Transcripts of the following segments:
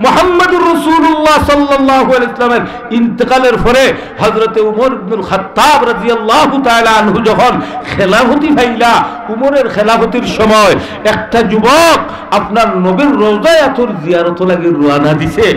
মুহাম্মদুর রাসূলুল্লাহ সাল্লাল্লাহু আলাইহি ওয়াসাল্লামের ইন্তেকালের পরে হযরতে উমর ইবনুল খাত্তাব রাদিয়াল্লাহু তাআলা আনহু যখন খেলাফতি পাইলা, উমরের খেলাফতির সময় একটা যুবক আপনার নবীর রওজায়াতুর জিয়ারত লাগি রওনা দিছে,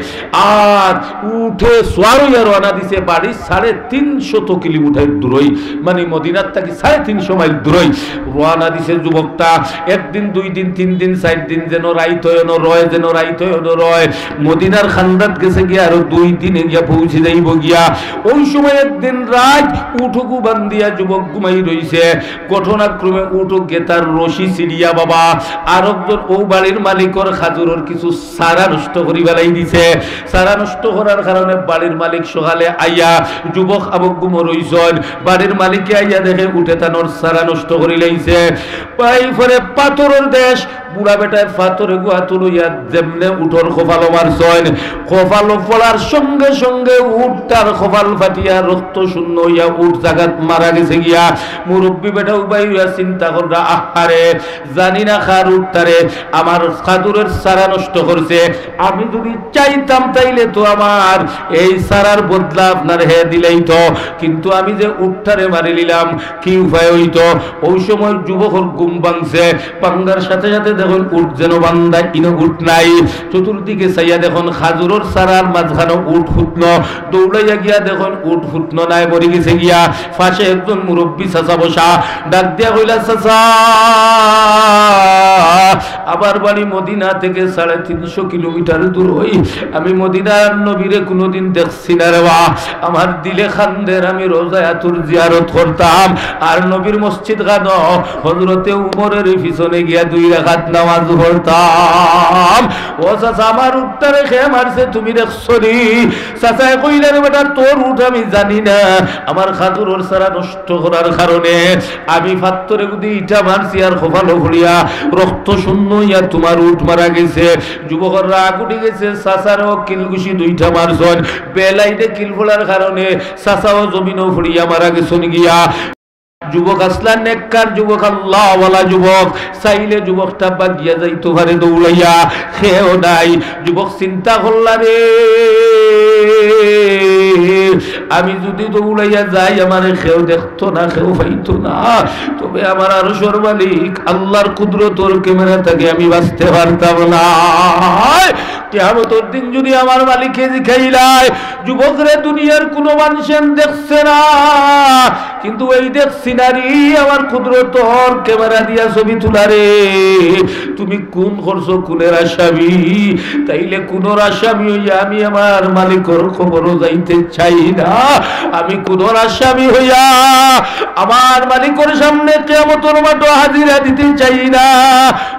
আর উঠে সোয়ার হইয়া রওনা দিছে বাড়ি 350 কিলোমিটার দূরই, মানে মদিনার থেকে 350 মাইল দূরই রওনা দিছে যুবকটা। একদিন, 2 দিন, 3 দিন, 4 দিন যেন রাইত হয় ন রয়, যেন রাইত হয় ন রয়। মদিনার খান্দাত গেছে গিয়া আরো 2 দিনে গিয়া পৌঁছে যাইব গিয়া। ওই সময় একদিন রাত উঠুকু বান্ধিয়া যুবক ঘুমাই রইছে। ঘটনাক্রমে উঠুক গে তার রশি সিরিয়া বাবা আর একজন ও বাড়ির মালিকর খাজুরের কিছু সারা নষ্ট করি বেলাই দিছে। সারা নষ্ট করার কারণে বাড়ির মালিক সকালে আইয়া যুবক আবক ঘুমো রইছেন। বাড়ির মালিকে আইয়া দেখে উঠে তানোর সারা নষ্ট করি লাইছে। পরে পাথরের দেশ, বুড়া বেটায় পাথরে গুয়া তুলইয়া যেমনে উঠোর খোফালো মারছেন, খোফালো ফলার সঙ্গে সঙ্গে উঠ তার খোফাল ফাটিয়া রক্ত শূন্য হইয়া উঠ জাগাত মারা গেছে গিয়া। মুরব্বী বেটা উবাই হইয়া চিন্তা কররা, আহারে জানি না খার উঠতারে আমার খাদুরের সারা নষ্ট করছে, আমি যদি চাইতাম তাইলে তো আমার এই সারার বদলা আপনার হে দিলেই তো, কিন্তু আমি যে উঠতারে মারি নিলাম কি উপায় হইতো। ওই সময় যুবকর ঘুম ভাঙছে, ভাঙ্গার সাথে সাথে দেখুন উঠ যেন বান্দা ইনো উঠ নাই। চতুর্দিকে চাইয়া দেখুন খাজুরের সারার মাঝখানে উঠ ফুটন, দৌড়াইয়া গিয়া দেখুন উঠ ফুটন নাই, মরি গেছে গিয়া। পাশে একজন মুরব্বী চাচা বসা, ডাক দিয়া কইলা, চাচা আবার বাড়ি মদিনা থেকে 350 কিলোমিটার দূর হই, আমি মদিনার নবীরে কোনোদিন দেখছি না রে বা, আমার দিলে খান্দের আমি রওজায়াতুর জিয়ারত করতাম আর নবীর মসজিদ গান হযরতে উমরের পিছনে গিয়া 2 রাকাত নামাজ পড়তাম। ও চাচা আমার উত্তরে খেয়ে মারছে, তুমি দেখছো নি? চাচা কইলেন, বেটা তোর উঠ আমি জানি না, আমার খাজুরের সারা নষ্ট করার কারণে আমি ফাত্তরে গুদি ইটা মারছি আর খোফালো ফুলিয়া রক্ত শূন্য ইয়া তোমার উঠ মারা গেছে। যুবকর রাগ উঠে গেছে, চাচারও কিলগুশি 2টা মারছেন, বেলাইতে কিল ফোলার কারণে চাচাও জমিনও ফুলিয়া মারা গেছেন গিয়া। যুবক আসলান নেককার যুবক, আল্লাহওয়ালা যুবক, চাইলে যুবকটা বাগিয়া যাইতে পারে দৌড়াইয়া, খেয়েও নাই। যুবক চিন্তা করলা, রে আমি যদি দৌড়াইয়া যাই আমার খেয়েও দেখতো না, খেয়েও পাইতো না, তবে আমার আরশের মালিক আল্লাহর কুদরতর ক্যামেরা থেকে আমি বাঁচতে পারতাম না। কিয়ামতের দিন যদি আমার মালিকে জিখাইলাই, যুবকরে দুনিয়ার কোনো মানুষের দেখছে না, কিন্তু এই দেখছি নারী আমার কুদরতর ক্যামেরা দিয়া ছবি তুলারে, তুমি কোন করছো, কোনের আসামি? তাইলে কোনের আসামি হইয়া আমি আমার মালিকর খবরও যাইতে চাই না, আমি কোনের আসামি হইয়া আমার মালিকের সামনে কিয়ামতের মাঠে হাজিরা দিতে চাই না।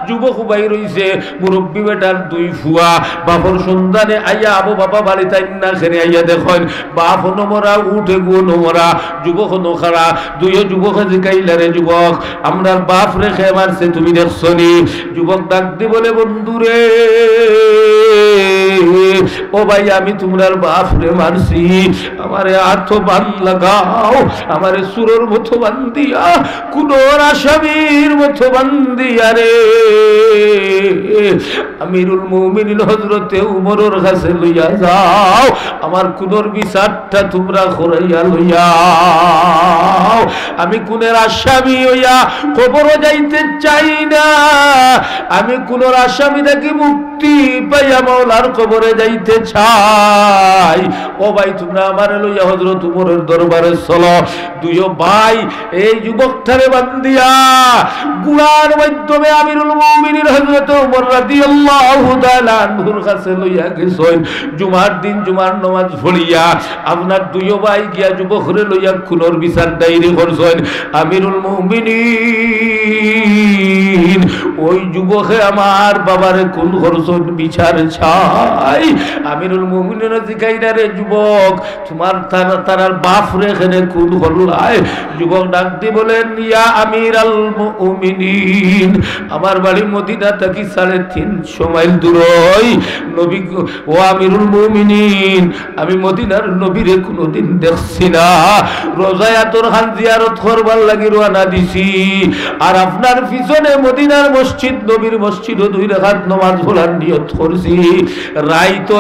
যুবক উবাই রইছে, মুরব্বী বেটার 2 ফুয়া বাপর সন্ধানে আইয়া আবু বাবা বাড়িতে না খেনে আইয়া দেখেন বাপ নমরা উঠে গো নমরা, যুবক নখারা। 2 যুবকে জিকাইলা, রে যুবক আমরার বাপ রেখে মারছে তুমি দেখছো নি? যুবক ডাক দি বলে, বন্ধুরে ও ভাই আমি তোমার বাপ রে মারছি, আমারে হাত বান লাগাও, আমারে সুরের মতো বান্ধিয়া কোনোর আসামির মতো বান্ধিয়া রে আমিরুল মুমিনিন হযরতে উমরের কাছে লইয়া যাও, আমার কোনোর বিচারটা তোমরা করাইয়া লইয়াও। আমি কোনের আসামি হইয়া কবরে যাইতে চাই না, আমি কোনোর আসামি থেকে মুক্তি পাইয়া মাওলার কবরে যাইতে চাই। ও ভাই তোমরা আমার লইয়া হযরত উমরের দরবারে চলো। 2 ভাই এই যুবকটারে বান্ধিয়া গুড়ার মাধ্যমে আমিরুল মুমিনিন হযরত উমর রাদিয়াল্লাহু তাআলা আনহুর কাছে লইয়া গেছেন। জুমার দিন জুমার নামাজ পড়িয়া আপনার 2 ভাই গিয়া যুবকরে লইয়া খুনের বিচার ডায়েরি করছেন। আমিরুল মুমিনিন ওই যুবকে আমার বাবারে খুন করছেন, বিচার চাই। আমিরুল মুমিনিন জিগাইরা, রে যুবক তোমার তারার বাপ রে এখানে খুন করলাই? যুবক ডাক দি বলেন, ইয়া আমিরাল মুমিনিন আমার বাড়ি মদিনা থেকে 350 মাইল দূরই, নবী ও আমিরুল মুমিনিন আমি মদিনার নবীরে কোনোদিন দেখছি না, রোজায়াতুর খান জিয়ারত করবার লাগি রওনা দিছি, আর আপনার পিছনে মদিনা মদিনার মসজিদ নবীর মসজিদ 2 রাকাত নামাজ পড়ার নিয়ত করছি রাইতো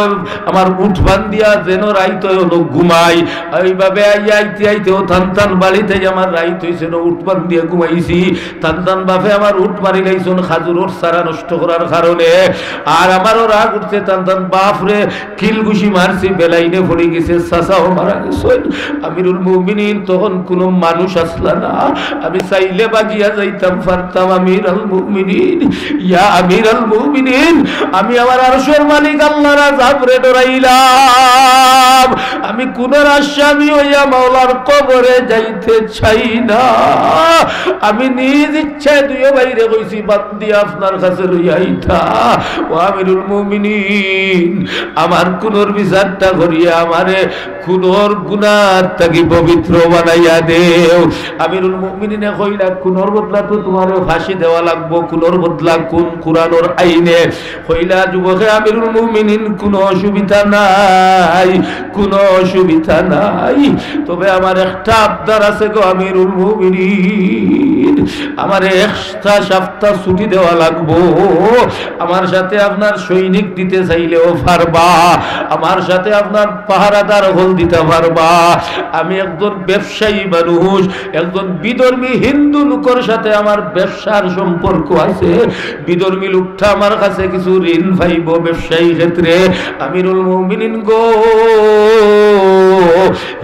আমার উঠ বান্ধিয়া যেন রাইতো ঘুমাই এইভাবে আইতে আইতেও থান বাড়িতে আমার রাইত হয়েছে উঠ বান্ধিয়া ঘুমাইছি থান বাপে আমার উঠ মারি লাইছন খাজুরোর সারা নষ্ট করার কারণে আর আমারও রাগ উঠছে টান বাপরে কিলঘুষি মারছি বেলাইনে পড়ে গেছে চাচাও মারা গেছেন আমিরুল মুমিনিন তখন কোনো মানুষ আসলা না আমি চাইলে বাগিয়া যাইতাম পারতাম আমিরুল মুমিনিন ইয়া আমিরুল মুমিনিন আমি আমার আরশের মালিক আল্লাহর আযাবরে ডরাইলাম আমি কোন আসামি হইয়া মাওলার কবরে যাইতে চাই না আমি নিজ ইচ্ছায় দুইও বাইরে কইছি বাদ দিয়ে আপনার কাছে লইয়া আইতা ও আমিরুল মুমিনিন আমার কুনোর বিচারটা করিয়া আমারে কুনোর গুনাহ থেকে পবিত্র বানাইয়া দেও আমিরুল মুমিনিনে কইলা কুনোর বদলা তো তোমারে ফাঁসি দেওয়া লাগবো কুনোর বদলা কোন কুরআনের আইনে কইলা যুবকে আমিরুল মুমিনিন কোনো অসুবিধা নাই কোনো অসুবিধা নাই তবে আমার একটা আবদার আছে গো আমিরুল মুমিনিন আমার একটা সপ্তাহ ছুটি দেওয়া লাগবো আমার সাথে আপনার সৈনিক দিতে চাইলেও পারবা আমার সাথে আপনার পাহারাদার হল দিতে পারবা আমি একজন ব্যবসায়ী মানুষ একজন বিধর্মী হিন্দু লোকের সাথে আমার ব্যবসার সম্পর্ক আছে বিধর্মী লোকটা আমার কাছে কিছু ঋণ পাইব ব্যবসায়ী ক্ষেত্রে আমিরুল মুমিনিন গো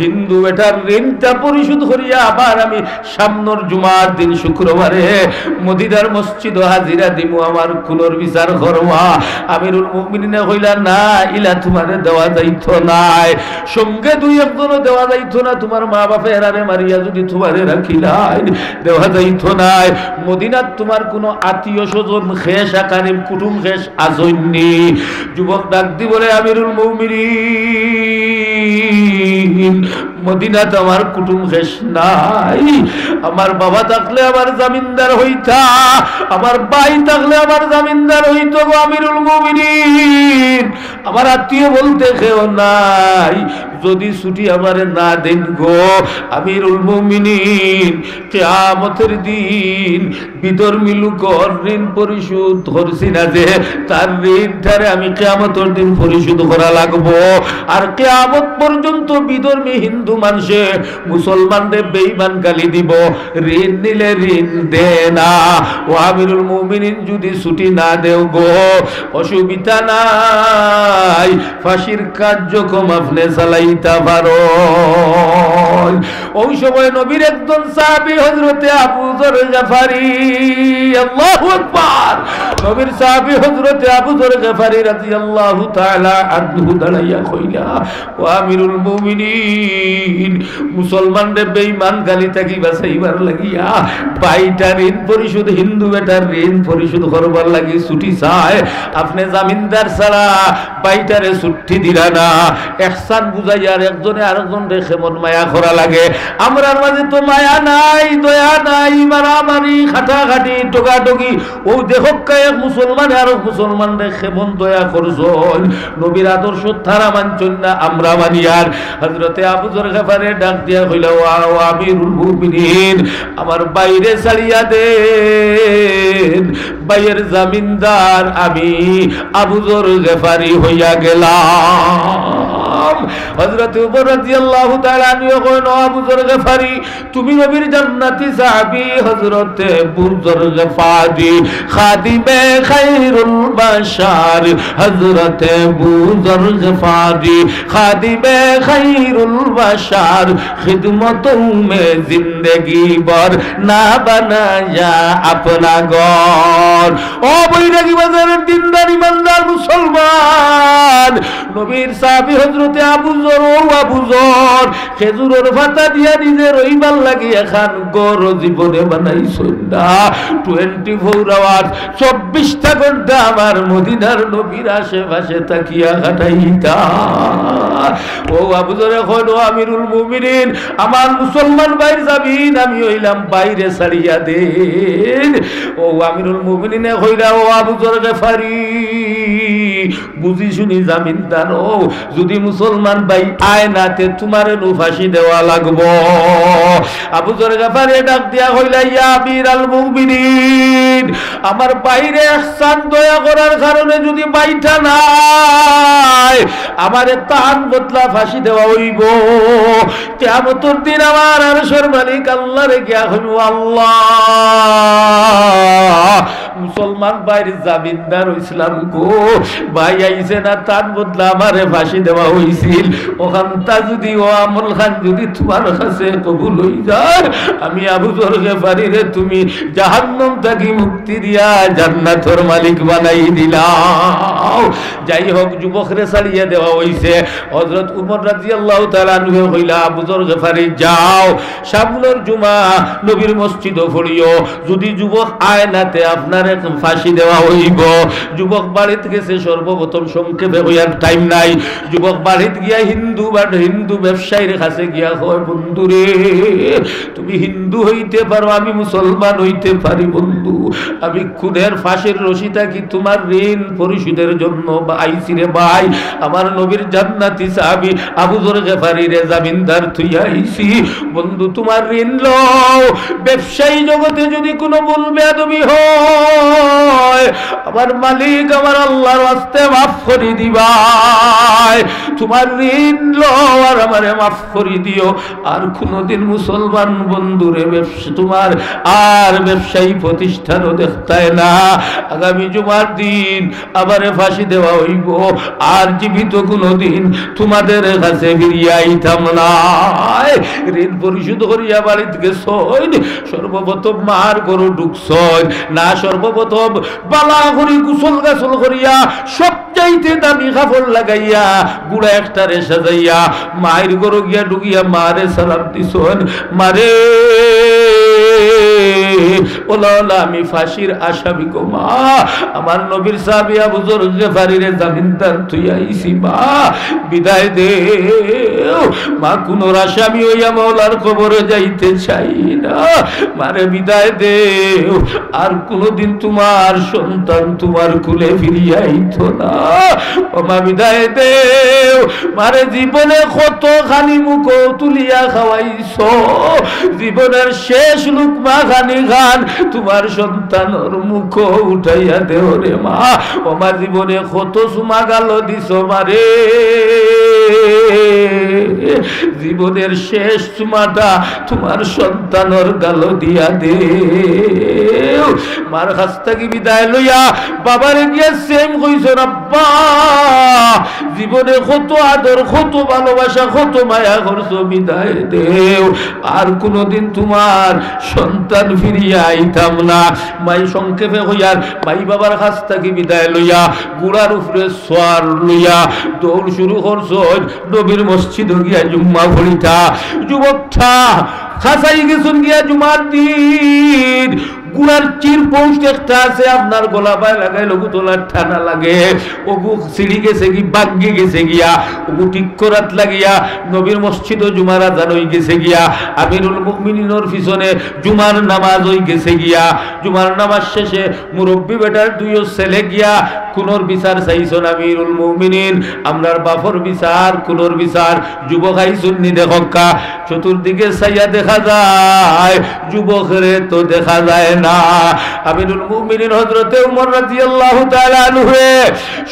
হিন্দু বেটার ঋণটা পরিশোধ করিয়া আবার আমি সামনের জুমার দিন শুক্রবারে মদিনার মসজিদ হাজিরা দিমু আমার কুলোর বিচার করবা আমিরুল মুমিনিনে কইলা না ইলা তোমারে দেওয়া যাইতো নাই সঙ্গে দুই একজনও দেওয়া যাইতো না তোমার মা বাপে এরারে মারিয়া যদি তোমারে রাখিলাই দেওয়া যাইতো নাই মদিনাত তোমার কোনো আত্মীয় স্বজন খেস আকারিম কুটুম খেস আজন্যি যুবক ডাক দি বলে আমিরুল মুমিনিন মদিনাত আমার কুটুম খেস নাই আমার বাবা থাকলে আমার জামিনদার হইতা আমার ভাই থাকলে আমার জামিনদার হইতো গো আমিরুল মুমিনিন আমার আত্মীয় বলতে কেউ নাই যদি ছুটি আমারে না দেন গো আমিরুল মুমিনিন কিয়ামতের দিন বিধর্মী লোকের ঋণ পরিশোধ করছি না যে তার ঋণটারে আমি কিয়ামতের দিন পরিশোধ করা লাগবো আর কিয়ামত পর্যন্ত বিধর্মী হিন্দু মানুষে মুসলমানদের বেঈমান গালি দিব ঋণ নিলে ঋণ দে না ও আমিরুল মুমিনিন যদি ছুটি না দেও গো অসুবিধা নাই ফাঁসির কার্যক্রম আপনি চালাইতে পারো ওই সময় নবীর একজন সাহাবী হযরতে আবু যর গফারি আল্লাহু আকবার নবীর সাহাবী হযরতে আবু যর গফারি রাদিয়াল্লাহু তাআলা আনহু দাঁড়াইয়া কইলা ও আমিরুল মুমিনিন মুসলমানদের বেঈমান গালি থাকি বাঁচাইবার লাগিয়া বাইটা ঋণ পরিশোধ হিন্দু বেটার ঋণ পরিশোধ করবার লাগি ছুটি চায় আপনি জামিনদার ছাড়া বাইটারে ছুটি দিলা না ইহসান বুঝাইয়ার একজনে আরেকজন রেখে মন মায়া করা লাগে আমরার মাঝে তো মায়া নাই দয়া নাই মারামারি খাটাখাটি টোকাটুকি ও দেখক এক মুসলমান আর মুসলমান রেখে মন দয়া করছন নবীর আদর্শ তারা মানছন না আমরা মানি আর হযরতে আবু যর গফারি ডাক দিয়া কইলা ও আমিরুল মুমিনিন আমার বাইরে ছাড়িয়া দেন বাইয়ের জামিনদার আমি আবু যর গফারি হইয়া গেলাম হযরত উমর রাদিয়াল্লাহু তাআলা আনহু কইলেন আবু যর গফারি তুমি নবীর জান্নাতি সাহাবী হযরত আবু যর গফারি খাদিমে খায়রুল বাশার হযরত আবু যর গফারি খাদিমে খায়রুল বাশার খিদমতোं में जिंदगी भर ना बनाया अपना घर ओ বৈরাগী বাজারের দিনদার ইমানদার মুসলমান নবীর সাহাবী হযরত আবু যর খেজুরের পাতা দিয়া নিজের রইবার লাগি এখন ঘর জীবনে বানাইছেন না 24 আওয়ার 24টা ঘন্টা আমার মদিনার নবীর আশেপাশে তাকিয়া কাটাইতা ও আবু যর এখন আমিরুল মুমিনিন আমার মুসলমান ভাইর জামিন আমি হইলাম বাইরে ছাড়িয়া দেন ও আমিরুল মুমিনিনে কইরা ও আবু যর গফারি বুঝি শুনি জামিনদার ও যদি মুসলমান ভাই আয়নাতে তোমার ফাঁসি দেওয়া লাগবো। আবু যর গফারি ডাক দিয়া কইলা ইয়া আমিরাল মুমিনিন, আমার বাইরে ihsan দয়া করার কারণে যদি বাইটা নাই আমারে তান বদলা ফাঁসি দেওয়া হইব। কিয়ামতের দিন আমার আরশের মালিক আল্লাহরে গিয়া কইব আল্লাহ মুসলমান ভাইয়ের জামিনদার হইছিলাম গো, ভাই আইছে না তার বদলা আমারে ফাঁসি দেওয়া হইছিল, ওখানটা যদি ও আমল খান যদি তোমার কাছে কবুল হই যায় আমি আবু যর গফারি রে তুমি জাহান্নাম থেকে মুক্তি দিয়া জান্নাতের মালিক বানাই দিলাও। যাই হোক যুবকরে ছাড়িয়ে দেওয়া হইছে। হযরত উমর রাদিয়াল্লাহু তাআলা আনহু কইলা আবু যর গফারি যাও শাবনুর জুমা নবীর মসজিদে পড়িও, যদি যুবক আয়নাতে আপনার ফাঁসি দেওয়া হইব। যুবক বাড়িতে গেছে, সর্বপ্রথম সংক্ষেপে হইয়ার টাইম নাই, যুবক বাড়িতে গিয়া হিন্দু ব্যবসায়ীর কাছে গিয়া কয় বন্ধু রে তুমি হিন্দু হইতে পারো আমি মুসলমান হইতে পারি বন্ধু, আমি খুদের ফাঁসির রশিটা কি তোমার ঋণ পরিশোধের জন্য আইছি রে ভাই, আমার নবীর জান্নাতি সাহাবী আবু যর গফারি রে জামিনদার থুইয়া আইছি বন্ধু তোমার ঋণ লও। ব্যবসায়ী জগতে যদি কোনো ভুল বেয়াদবি হয় আমার মালিক আমার আল্লাহর ওয়াস্তে মাফ করে দিবাই, তোমার ঋণ লও আর আমারে মাফ করে দিও। আর কোনদিন মুসলমান বন্ধুরে ব্যবসা তোমার আর ব্যবসায়ী প্রতিষ্ঠানও দেখতায় না, আগামী জুমার দিন আমারে ফাঁসি দেওয়া হইব, আর জীবিত কোনদিন তোমাদের কাছে ফিরিয়ে আইতাম না। ঋণ পরিশোধ করিয়া বাড়িতে গেছ, সর্বপ্রথম মার গরু ঢুকছ না, সর্বপ্রথম বালা করি গোসল গাছল করিয়া সবচাইতে দামি কাপড় লাগাইয়া গুড়া একটা রে সাজাইয়া মায়ের গরু গিয়া ঢুকিয়া মারে সালাম দিছ, মারে ওলা আমি ফাঁসির আসামি গো মা, আমার নবীর সাহাবী আবু যর গফারি রে জামিনদার তুই আইছি মা বিদায় দে মা, কোন আসামি হইয়া মাওলার কবরে যাইতে চাই না, মারে বিদায় দে, আর কোনদিন তোমার সন্তান তোমার কুলে ফিরিয়ে আইতো না, ও মা বিদায় দে মারে, জীবনে কত খানি মুখ তুলিয়া খাওয়াইছ, জীবনের শেষ লুকমা খানি খান তোমার সন্তানের মুখ উঠাইয়া দেও রে মা, ও মা জীবনে কত সুমা গাল দিছ মারে, জীবনের শেষ সুমাটা তোমার সন্তানের গাল দিয়া দে। মার কাছ থেকে বিদায় লইয়া বাবারে গিয়ে সেম কইছ আব্বা জীবনে কত আদর কত ভালোবাসা কত মায়া করছো, বিদায় দেও, আর কোনদিন তোমার সন্তান ফিরিয়া আইতাম না। মাই সংক্ষেপে হইয়ার মাই বাবার কাছ থেকে বিদায় লইয়া গুড়ার উপরে সোয়ার লইয়া দৌড় শুরু করছো নবীর মসজিদ গিয়া জুম্মা পড়িতা। যুবকটা খাসাই গেছুন গিয়া জুমার দিন, গুড়ার চির পৌঁছ একটা আছে আপনার গলা পায় লাগাই লঘু তোলার ঠানা লাগে, ওগু সিঁড়ি গেছে কি বাগ্যে গেছে গিয়া, ওগু ঠিক করাত লাগিয়া নবীর মসজিদ জুমার আজান হই গেছে গিয়া, আমিরুল মুমিনিনের পিছনে জুমার নামাজ হই গেছে গিয়া, জুমার নামাজ শেষে মুরব্বী বেটার দুইও ছেলে গিয়া কোনর বিচার চাইছন আমিরুল মুমিনিন, আমরার বাপর বিচার কোনর বিচার, যুবক আইছুন নি দেখকা, চতুর্দিকে চাইয়া দেখা যায় যুবকরে তো দেখা যায় না। আমিরুল মুমিনিন হযরতে উমর রাদিয়াল্লাহু তাআলা আনহু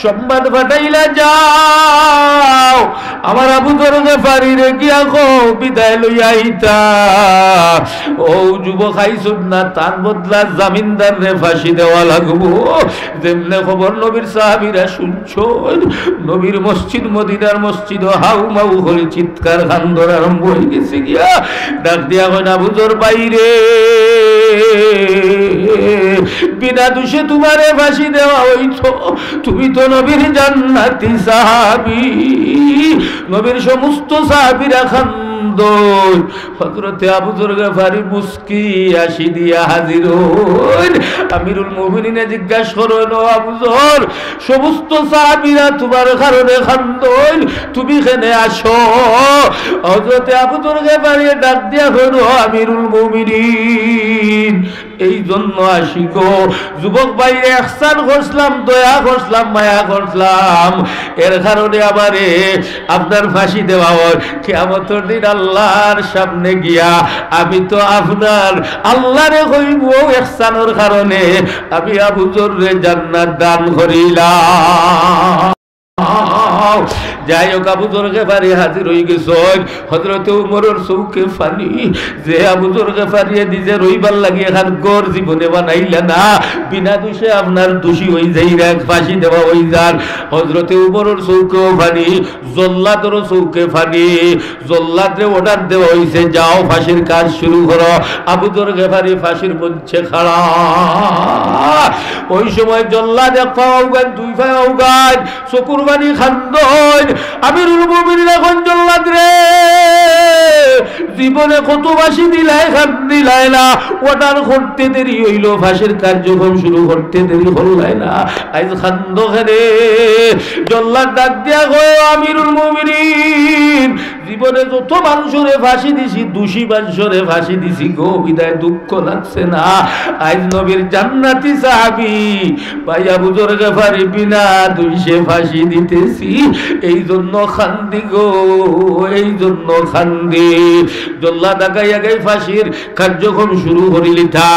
সংবাদ পাঠাইলা যাও আমার আবু যর গফারি রে গিয়া গো বিদায় লইয়া আইতা, ও যুবক আইছুন না তার বদলা জামিনদার রে ফাঁসি দেওয়া লাগবো। যেমনে খবর নবীর সাহাবীরা শুনছো, নবীর মসজিদ মদিনার মসজিদ হাউ মাউ করে চিৎকার খান্দর আরম্ভ হয়ে গেছে গিয়া, ডাক দিয়া কয় আবু যর বাইরে বিনা দোষে তোমারে ফাঁসি দেওয়া হইতো, তুমি তো নবীর জান্নাতি সাহাবী, নবীর সমস্ত সাহাবীরা খান্দন। হযরতে আবু যর গফারি মুস্কি হাসি দিয়া হাজির হইল। আমিরুল মুমিনিনে জিজ্ঞাসা করল আবু যর সমস্ত সাহাবীরা তোমার কারণে খান্দন, তুমি এখানে আসো। হযরতে আবু যর গফারি ডাক দিয়া কইল আমিরুল মুমিনিন এই জন্য আসি গো যুবক ভাই, ইহসান করলাম, দয়া করলাম, মায়া করলাম, এর কারণে আমারে আপনার ফাঁসি দেওয়া হয়। কিয়ামতের দিন আল্লাহর সামনে গিয়া আমি তো আপনার আল্লাহরে কইব ইহসানের কারণে আমি আবু যররে জান্নাত দান করিলাম। যাই হোক, আবু যর গেফারি হাজির হয়ে গেছেন। হযরত উমরের চৌকে ফানি যে আবু যর গেফারিয়ে নিজে রইবার লাগে এখন গড় জীবনে বানাইলা না, বিনা দোষে আপনার দোষী হয়ে যাই রে, ফাঁসি দেওয়া হয়ে যান। হযরত উমরের চৌকেও ফানি, জল্লাদের চৌকে ফানি। জল্লাদরে অর্ডার দেওয়া হয়েছে, যাও ফাঁসির কাজ শুরু করো। আবু যর গেফারি ফাঁসির মঞ্চে খাড়া। ওই সময় জল্লাদ এক পা আউগান, দুই পা আউগান, চকুর বানি খান্দন। আমিরুল মুমিনিন এখন জল্লাদ রে জীবনে কত বাসি দিলাই, খান দিলাই না, অর্ডার করতে দেরি হইল, ফাঁসির কার্যক্রম শুরু করতে দেরি হলাই না, আজ খান্দ খেলে। জল্লাদ ডাক দিয়া গো, আমিরুল মুমিনিন জীবনে যত মানুষরে ফাঁসি দিছি, দোষী মানুষরে ফাঁসি দিছি গো, বিদায় দুঃখ লাগছে না। আজ নবীর জান্নাতি সাহাবী ভাই আবু যর গেফারি বিনা দোষে ফাঁসি দিতেছি, এই জন্য খান্দি গো, এই জন্য খান্দি। জল্লাদ আগাই আগাই ফাঁসির কার্যক্রম শুরু করিলিতা।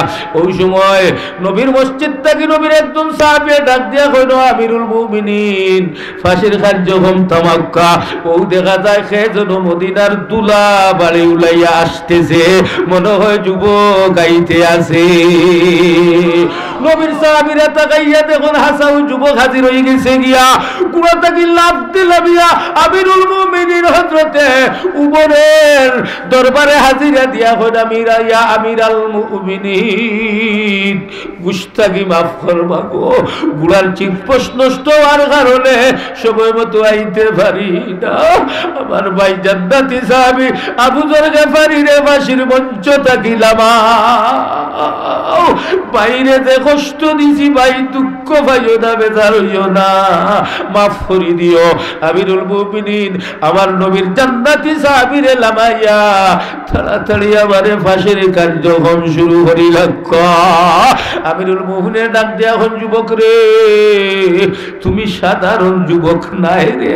ওই সময় নবীর মসজিদ থেকে নবীর একজন সাহাবী ডাক দিয়া কইল, আমিরুল মুমিনিন ফাঁসির কার্যক্রম তামাক্কা। ও দেখা যায় সে যেন মদিনার দুলা বাড়ি উলাইয়া আসতেছে, মনে হয় যুবক গাইতে আছে। নবীর সাহাবীরা তাকাইয়া দেখুন হাসান যুবক হাজির হয়ে গেছে গিয়া, কুড়া তাকি লাভ দিলামিয়া আমিরুল মুমিনিন হযরতে উমরের দরবারে হাজিরা দিয়া কইল, আমিরা ইয়া আমিরাল মুমিনিন গুস্তাগি মাফ করবা গো, গুড়ার চিৎপোষ নষ্ট হওয়ার কারণে সময় মতো আইতে পারি না। আমার ভাই জান্নাতি সাহাবী আবু যর গেফারি রে ফাঁসির মঞ্চ থাকিলাম, বাইরে যে কষ্ট দিছি ভাই, দুঃখ পাইও না, বেজার হইও না, মাফ করে দিও। আমিরুল মুমিনিন আমার নবীর জান্নাতি সাহাবীরে লামাইয়া তাড়াতাড়ি আমারে ফাঁসির কার্যক্রম শুরু করিল। আমিরুল মুমিনের ডাক দিয়া এখন, যুবক রে তুমি সাধারণ যুবক নাই রে,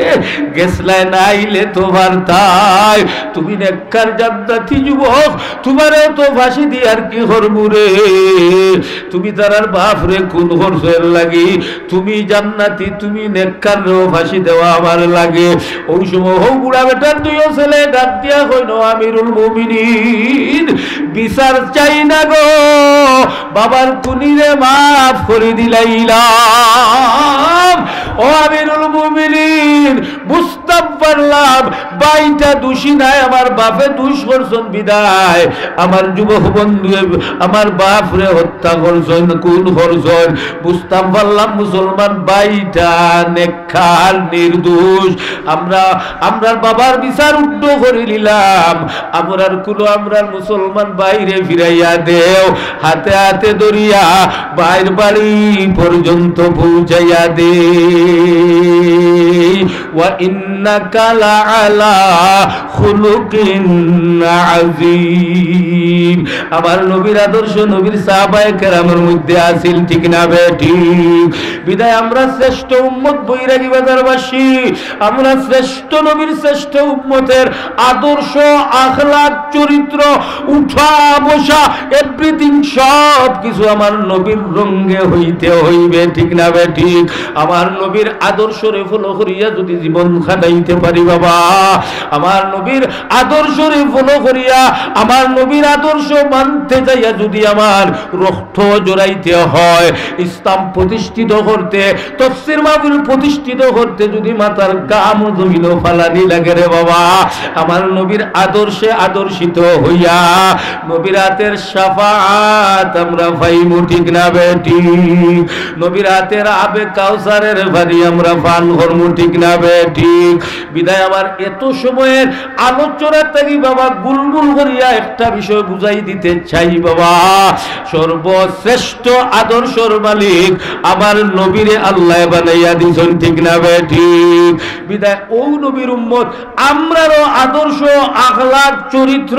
গেছলাই নাইলে তোমার তাই, তুমি নেককার জান্নাতি যুবক, তোমারও তো ফাঁসি দিয়ার কি করবো রে, তুমি তারার বাপ রে কোন হরসের লাগি, তুমি জান্নাতি, তুমি নেককার রেও ফাঁসি দেওয়া আমার লাগে। ওই সময় হৌ বুড়া বেটার দুইও ছেলে ডাক দিয়া কইল, আমিরুল মুমিনিন বিচার চাই না গো, বাবার কুনিরে মাফ করে দিলাইলাম। ও আমিরুল মুমিনিন বুঝতাম পারলাম বাইটা দোষী নাই, আমার বাপে দোষ করছেন বিদায় আমার যুবক বন্ধু আমার বাপ রে হত্যা করছেন, কোন করছেন বুঝতাম পারলাম মুসলমান বাইটা নেককার নির্দোষ। আমরা বাবার বিচার উদ্ধ করে নিলাম, আমরার কুলো আমরার মুসলমান বাইরে ফিরাইয়া দেও, হাতে হাতে ধরিয়া বাইর বাড়ি পর্যন্ত পৌঁছাইয়া দে। ওয়া ইন্নাকা লাআলা খুলুকিন আযীম। আমার নবীর আদর্শ নবীর সাহাবায়ে কেরামের মধ্যে আছিল, ঠিক না বেঠিক? বিদায় আমরা শ্রেষ্ঠ উম্মত বৈরাগী বাজারবাসী, আমরা শ্রেষ্ঠ নবীর শ্রেষ্ঠ উম্মতের আদর্শ, আখলাক, চরিত্র, উঠা বসা, এভরিথিং সব কিছু আমার নবীর রঙে হইতে হইবে, ঠিক না বেঠিক? আমার নবীর আদর্শরে ফলো করিয়া যদি জীবন কাটাইতে পারি বাবা, আমার নবীর আদর্শরে ফলো করিয়া আমার নবীর আদর্শ মানতে যাইয়া যদি আমার রক্ত জড়াইতে হয়, ইসলাম প্রতিষ্ঠিত করতে, তাফসীর মাহফিল প্রতিষ্ঠিত করতে যদি মাথার গাম জমিল ফালানি লাগে রে বাবা, আমার নবীর আদর্শে আদর্শিত হইয়া নবীর হাতের শাফাআত আমরা পাইমু, ঠিক না বেঠিক? নবীর হাতের আবে কাউসারের পানি আমরা পান করমু, ঠিক না? বে ঠিক বিদায় আমার এত সময়ের আলোচনা থেকে বাবা গুলগুল করিয়া একটা বিষয় বুঝাই দিতে চাই বাবা সর্বশ্রেষ্ঠ আদর্শর মালিক আমার নবীরে আল্লাহ বানাইয়া দিছেন ঠিক না বে ঠিক বিদায় ও নবীর উম্মত আমরারও আদর্শ আখলাক চরিত্র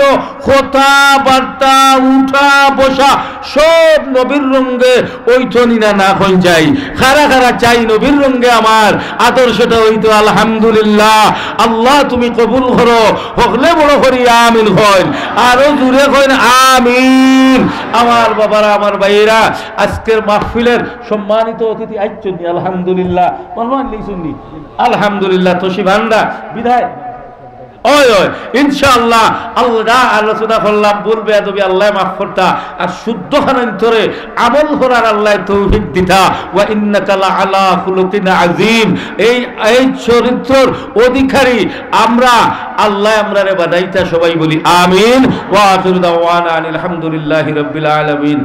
কথাবার্তা উঠা বসা সব নবীর রঙে ওইটনি না হই যাই খারা খারা চাই নবীর রঙে আমার আদর্শটা হইতো আলহামদুলিল্লাহ আল্লাহ তুমি কবুল করো হকলে বড় করি আমিন হইন আরো জুড়ে হইন আমিন আমার বাবারা আমার ভাইয়েরা আজকের মাহফিলের সম্মানিত অতিথি আইছেন আলহামদুলিল্লাহ বলবান লিসুননি আলহামদুলিল্লাহ তোশিবান্দা বিদায় ওই ওই ইনশাআল্লাহ আল্লাহ আলোচনা করলাম বলবে তুমি আল্লাহ মাফ করতা আর শুদ্ধ খানান্তরে আমল করার আল্লাহ তৌফিক দিতা ওয়া ইন্নাকা লাআলা খুলুকিন আযীম এই চরিত্রের অধিকারী আমরা আল্লাহ আমরারে বানাইতা সবাই বলি আমিন ওয়া আখিরু দাওয়ানা আলহামদুলিল্লাহি রাব্বিল আলামিন